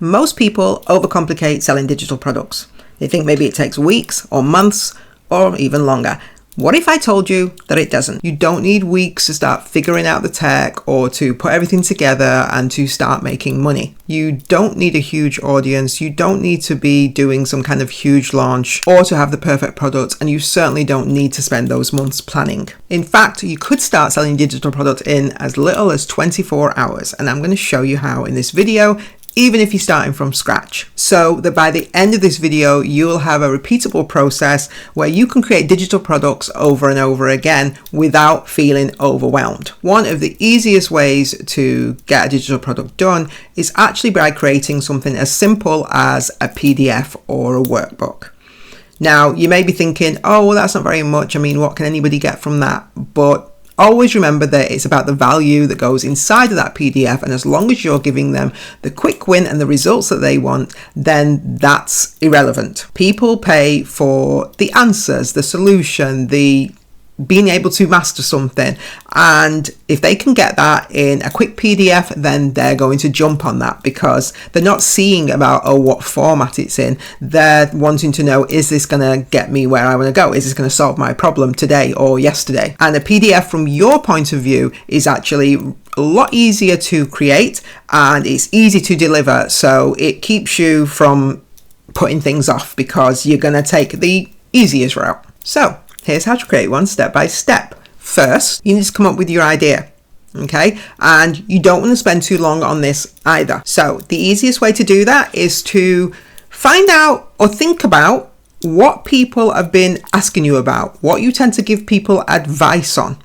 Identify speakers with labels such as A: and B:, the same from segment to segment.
A: Most people overcomplicate selling digital products. They think maybe it takes weeks or months or even longer. What if I told you that it doesn't? You don't need weeks to start figuring out the tech or to put everything together and to start making money. You don't need a huge audience. You don't need to be doing some kind of huge launch or to have the perfect product, and you certainly don't need to spend those months planning. In fact, you could start selling digital products in as little as 24 hours, and I'm going to show you how in this video, even if you're starting from scratch. So that by the end of this video, you'll have a repeatable process where you can create digital products over and over again without feeling overwhelmed. One of the easiest ways to get a digital product done is actually by creating something as simple as a PDF or a workbook. Now, you may be thinking, oh, well, that's not very much. I mean, what can anybody get from that? But always remember that it's about the value that goes inside of that PDF, and as long as you're giving them the quick win and the results that they want, then that's irrelevant. People pay for the answers, the solution, the being able to master something, and if they can get that in a quick PDF, then they're going to jump on that because they're not seeing about, oh, what format it's in. They're wanting to know, is this going to get me where I want to go? Is this going to solve my problem today or yesterday? And a PDF from your point of view is actually a lot easier to create and it's easy to deliver, so it keeps you from putting things off because you're going to take the easiest route. So here's how to create one step by step. First, you need to come up with your idea, okay? And you don't want to spend too long on this either. So the easiest way to do that is to find out or think about what people have been asking you about, what you tend to give people advice on,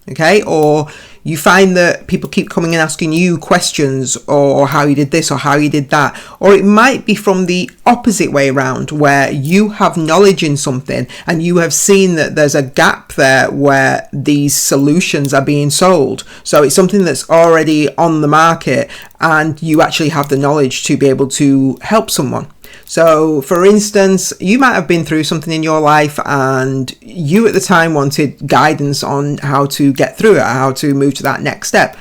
A: okay? Or you find that people keep coming and asking you questions or how you did this or how you did that. Or it might be from the opposite way around where you have knowledge in something and you have seen that there's a gap there where these solutions are being sold. So it's something that's already on the market and you actually have the knowledge to be able to help someone. So for instance, you might have been through something in your life and you at the time wanted guidance on how to get through it, how to move to that next step.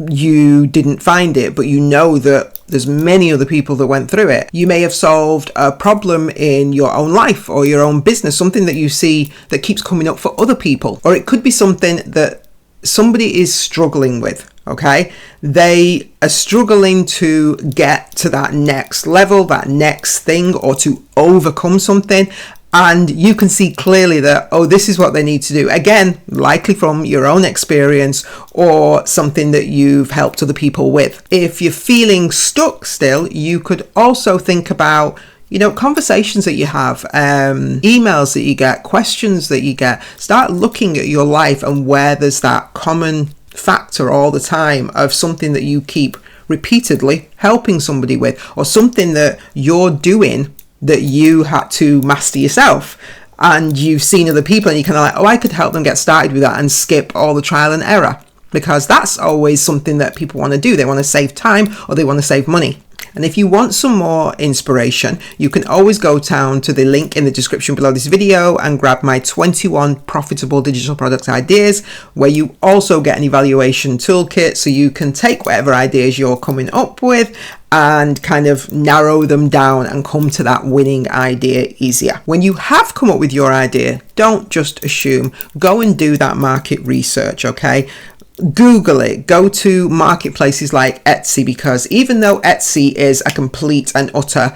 A: You didn't find it, but you know that there's many other people that went through it. You may have solved a problem in your own life or your own business, something that you see that keeps coming up for other people. Or it could be something that somebody is struggling with. Okay, they are struggling to get to that next level, that next thing, or to overcome something. And you can see clearly that, oh, this is what they need to do. Again, likely from your own experience or something that you've helped other people with. If you're feeling stuck still, you could also think about, you know, conversations that you have, emails that you get, questions that you get. Start looking at your life and where there's that common factor all the time of something that you keep repeatedly helping somebody with, or something that you're doing that you had to master yourself and you've seen other people and you're kind of like, oh, I could help them get started with that and skip all the trial and error, because that's always something that people want to do. They want to save time or they want to save money. And if you want some more inspiration, you can always go down to the link in the description below this video and grab my 21 profitable digital product ideas, where you also get an evaluation toolkit so you can take whatever ideas you're coming up with and kind of narrow them down and come to that winning idea easier. When you have come up with your idea, don't just assume. Go and do that market research, okay? Google it, go to marketplaces like Etsy, because even though Etsy is a complete and utter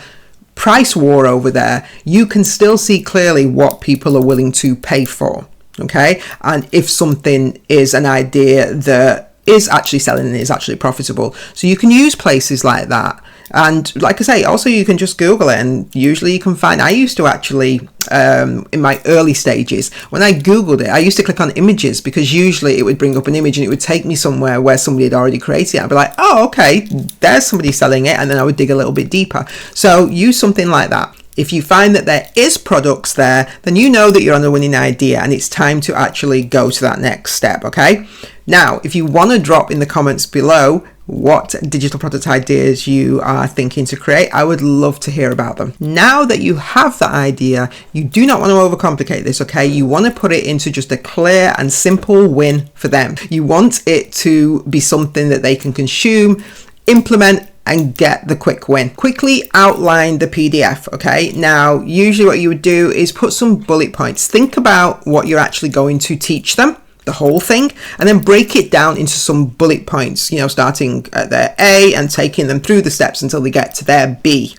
A: price war over there, you can still see clearly what people are willing to pay for, okay? And if something is an idea that is actually selling and is actually profitable. So you can use places like that. And like I say, also you can just Google it and usually you can find, I used to actually, in my early stages, when I Googled it, I used to click on images because usually it would bring up an image and it would take me somewhere where somebody had already created it. I'd be like, oh, okay, there's somebody selling it. And then I would dig a little bit deeper. So use something like that. If you find that there is products there, then you know that you're on a winning idea and it's time to actually go to that next step, okay? Now, if you want to drop in the comments below what digital product ideas you are thinking to create, I would love to hear about them. Now that you have that idea, you do not want to overcomplicate this, okay? You want to put it into just a clear and simple win for them. You want it to be something that they can consume, implement, and get the quick win. Quickly outline the PDF, okay? Now, usually what you would do is put some bullet points. Think about what you're actually going to teach them, the whole thing, and then break it down into some bullet points, starting at their A and taking them through the steps until they get to their B.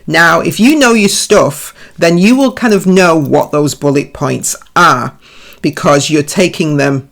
A: Now, if you know your stuff, then you will kind of know what those bullet points are, because you're taking them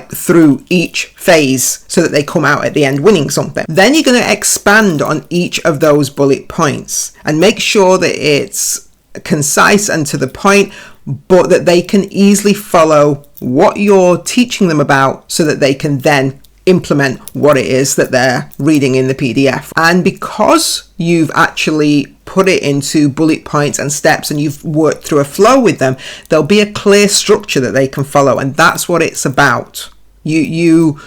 A: through each phase so that they come out at the end winning something. Then you're going to expand on each of those bullet points and make sure that it's concise and to the point, but that they can easily follow what you're teaching them about so that they can then implement what it is that they're reading in the PDF. And because you've actually put it into bullet points and steps and you've worked through a flow with them, there'll be a clear structure that they can follow, and that's what it's about. You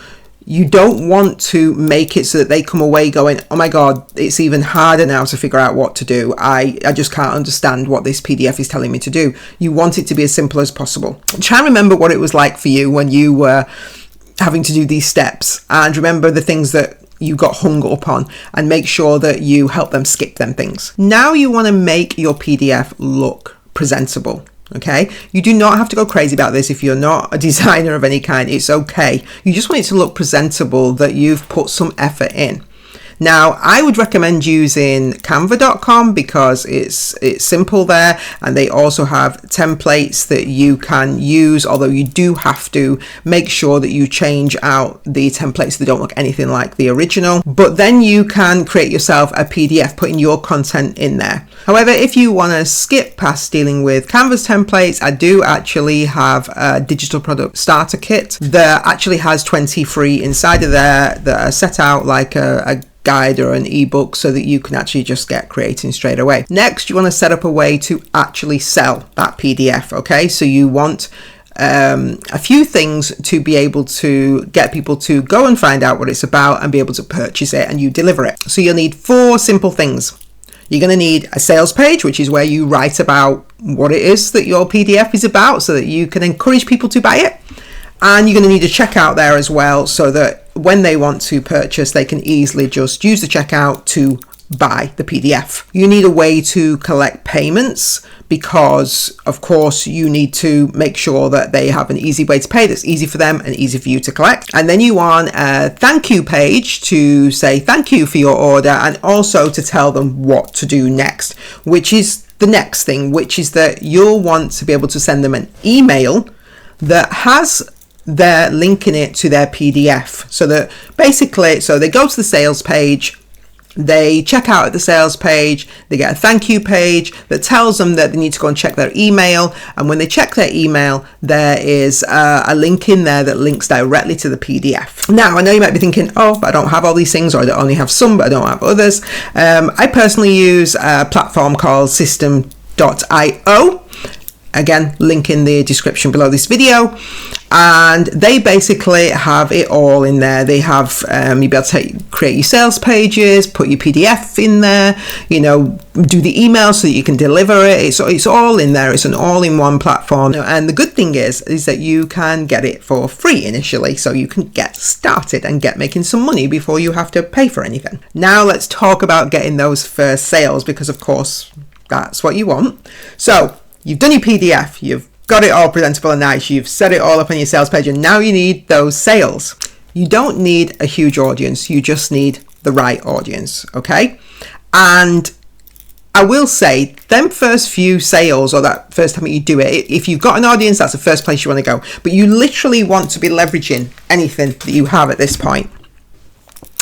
A: don't want to make it so that they come away going, oh my god, it's even harder now to figure out what to do. I just can't understand what this PDF is telling me to do. You want it to be as simple as possible. Try and remember what it was like for you when you were having to do these steps, and remember the things that you got hung up on, and make sure that you help them skip them things. Now you want to make your PDF look presentable. Okay, you do not have to go crazy about this if you're not a designer of any kind. It's okay. You just want it to look presentable, that you've put some effort in. Now, I would recommend using canva.com because it's simple there, and they also have templates that you can use, although you do have to make sure that you change out the templates so they don't look anything like the original. But then you can create yourself a PDF, putting your content in there. However, if you want to skip past dealing with Canva's templates, I do actually have a digital product starter kit that actually has 20 free inside of there that are set out like a guide or an ebook so that you can actually just get creating straight away. Next, you want to set up a way to actually sell that PDF. Okay, so you want a few things to be able to get people to go and find out what it's about and be able to purchase it, and you deliver it. So you'll need 4 simple things. You're going to need a sales page, which is where you write about what it is that your PDF is about so that you can encourage people to buy it. And you're going to need a checkout there as well, so that when they want to purchase, they can easily just use the checkout to buy the PDF. You need a way to collect payments because, of course, you need to make sure that they have an easy way to pay that's easy for them and easy for you to collect. And then you want a thank you page to say thank you for your order, and also to tell them what to do next, which is the next thing, which is that you'll want to be able to send them an email that has their link in it to their PDF, so that basically, so they go to the sales page, they check out at the sales page, they get a thank you page that tells them that they need to go and check their email, and when they check their email, there is a link in there that links directly to the PDF. Now, I know you might be thinking, oh, but I don't have all these things, or I only have some, but I don't have others. I personally use a platform called system.io. Again, link in the description below this video. And they basically have it all in there. They have, you'll be able to create your sales pages, put your PDF in there, do the email so that you can deliver it. It's all in there. It's an all-in-one platform. And the good thing is that you can get it for free initially. So you can get started and get making some money before you have to pay for anything. Now let's talk about getting those first sales, because of course that's what you want. So you've done your PDF, you've got it all presentable and nice, you've set it all up on your sales page, and now you need those sales. You don't need a huge audience, you just need the right audience, okay? And I will say, them first few sales, or that first time you do it, if you've got an audience, that's the first place you want to go. But you literally want to be leveraging anything that you have at this point.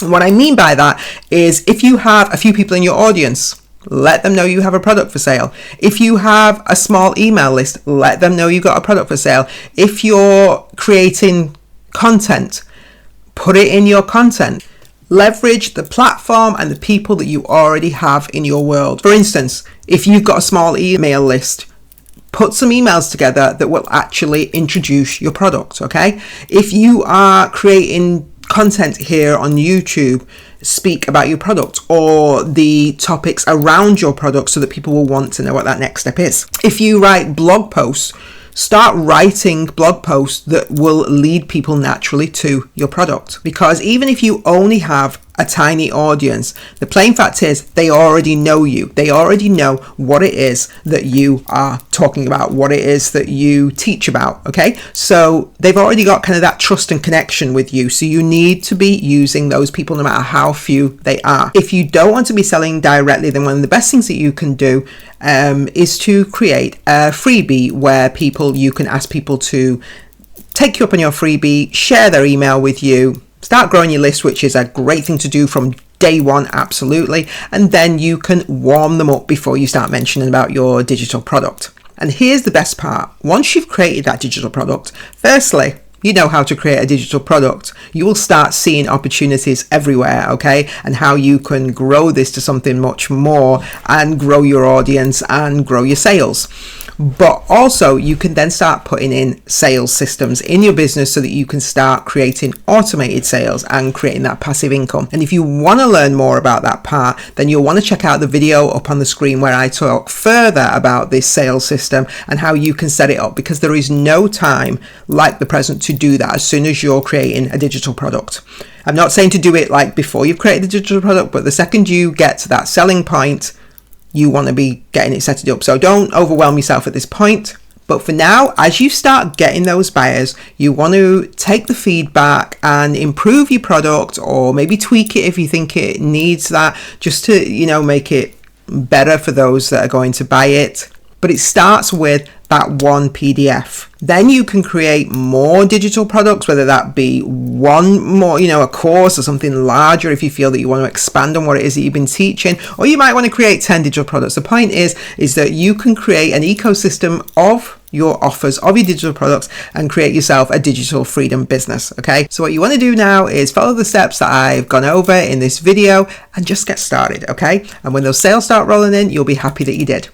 A: And what I mean by that is, if you have a few people in your audience, let them know you have a product for sale. If you have a small email list, let them know you've got a product for sale. If you're creating content, put it in your content. Leverage the platform and the people that you already have in your world. For instance, if you've got a small email list, put some emails together that will actually introduce your product, okay? If you are creating content here on YouTube, speak about your product or the topics around your product so that people will want to know what that next step is. If you write blog posts, start writing blog posts that will lead people naturally to your product, because even if you only have a tiny audience. The plain fact is they already know you. They already know what it is that you are talking about, what it is that you teach about, okay? So they've already got kind of that trust and connection with you. So you need to be using those people no matter how few they are. If you don't want to be selling directly, then one of the best things that you can do is to create a freebie where you can ask people to take you up on your freebie, share their email with you, start growing your list, which is a great thing to do from day one, absolutely. And then you can warm them up before you start mentioning about your digital product. And here's the best part. Once you've created that digital product, firstly, you know how to create a digital product. You will start seeing opportunities everywhere, okay? And how you can grow this to something much more and grow your audience and grow your sales. But also you can then start putting in sales systems in your business so that you can start creating automated sales and creating that passive income. And if you want to learn more about that part, then you'll want to check out the video up on the screen where I talk further about this sales system and how you can set it up, because there is no time like the present to do that as soon as you're creating a digital product. I'm not saying to do it like before you've created the digital product, but the second you get to that selling point, you want to be getting it set up. So don't overwhelm yourself at this point. But for now, as you start getting those buyers, you want to take the feedback and improve your product, or maybe tweak it if you think it needs that, just to, make it better for those that are going to buy it. But it starts with that one PDF. Then you can create more digital products, whether that be one more, a course or something larger if you feel that you want to expand on what it is that you've been teaching, or you might want to create 10 digital products. The point is that you can create an ecosystem of your offers, of your digital products, and create yourself a digital freedom business, okay? So what you want to do now is follow the steps that I've gone over in this video and just get started, okay? And when those sales start rolling in, you'll be happy that you did.